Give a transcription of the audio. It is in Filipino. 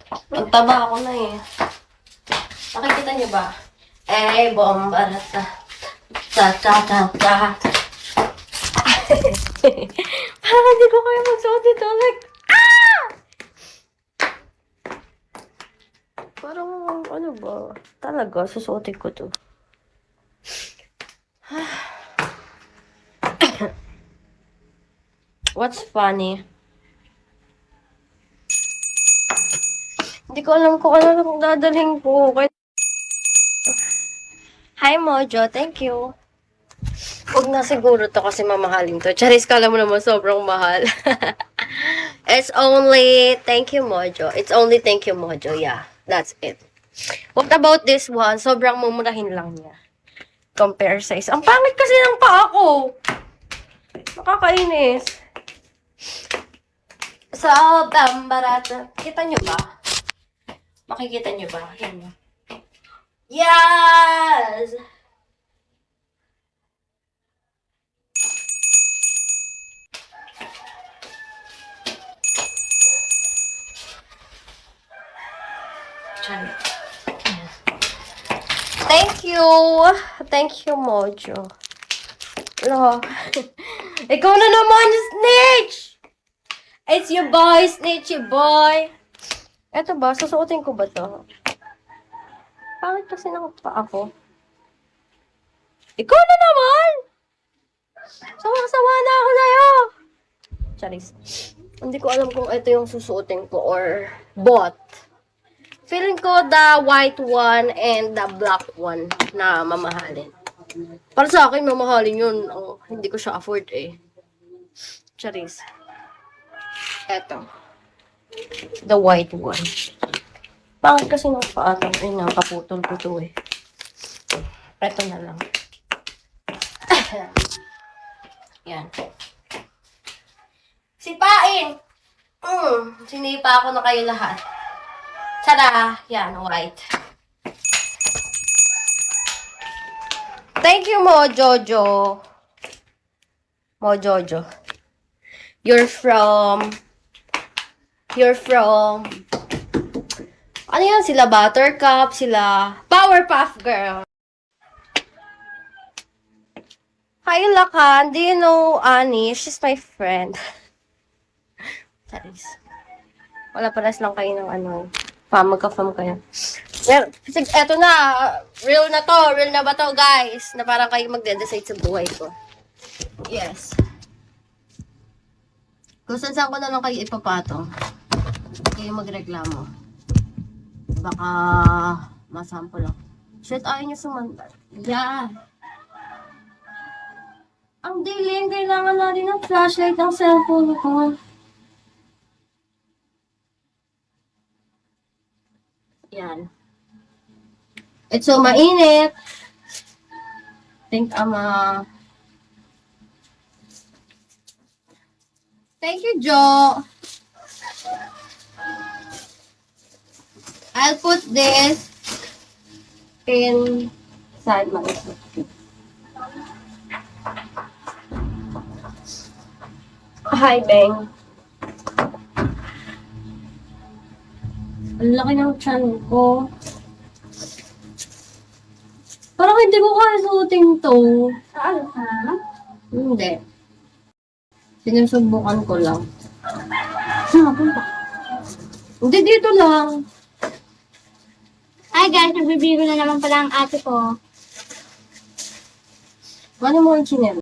Ang taba ako na eh. Nakikita niyo ba? Eh, bombarata. Ta-ta-ta-ta. Parang hindi ko kaya magsuot ito. Like, ah! Parang, ano ba? Talaga, susuotin ko to. What's funny? Hindi ko alam kung ano lang dadalhin ko. Hi, Mojo. Thank you. Huwag na siguro to kasi mamahalin to. Charis, kala mo naman sobrang mahal. It's only, thank you, Mojo. It's only thank you, Mojo. Yeah, that's it. What about this one? Sobrang mumurahin lang niya. Compare size. Ang pangit kasi ng paa ko. Nakakainis. So, barata. Kita nyo ba? Makikita nyo ba? Yan. Yes! Thank you! Thank you, Mojo. Hello. Ikaw na naman, Snitch! It's your boy, Snitchy boy. Eto ba? Susuotin ko ba to? Pangit kasi nakapa ako. Ikaw na naman! Sawa-sawa na ako sa'yo! Charis. Hindi ko alam kung ito yung susuotin ko or bot. Feeling ko the white one and the black one na mamahalin. Para sa akin, mamahalin yun. Oh, hindi ko siya afford eh. Charis. Eto. The white one. Bakit kasi nang paatang ay nakaputol ko to eh. Eto na lang. Yan. Sipain! Sinipa ako na kayo lahat. Tada! Yan, white. Thank you, Mojojo. Mojojo. You're from... Ano yan? Sila Buttercup, sila Powerpuff Girl. Hi, Lakan. Do you know Annie? She's my friend. Charis. Wala palas lang kayo ng ano. Magka-fam kayo. Well, eto na. Real na to. Real na ba to, guys? Na parang kayo magde-decide sa buhay ko. Yes. Kung saan ko na lang kayo ipapatong. Kayo magreklamo. Baka masample ako. Shit, ayaw nyo sumandal. Yeah. Ang dilim, kailangan natin ng flashlight ng cellphone ko. Yan. It's so mainit. Think Thank you, Jo. I'll put this inside my suitcase. Hi, Beng. Ang laki ng tiyan ko. Parang hindi ko kaya suotin to. Saan ka? Hindi. Sinusubukan ko lang. Saan ka? Hindi, dito lang. Hi guys, nagbibiro na naman pala ang ate ko. Ano mo ang chinel?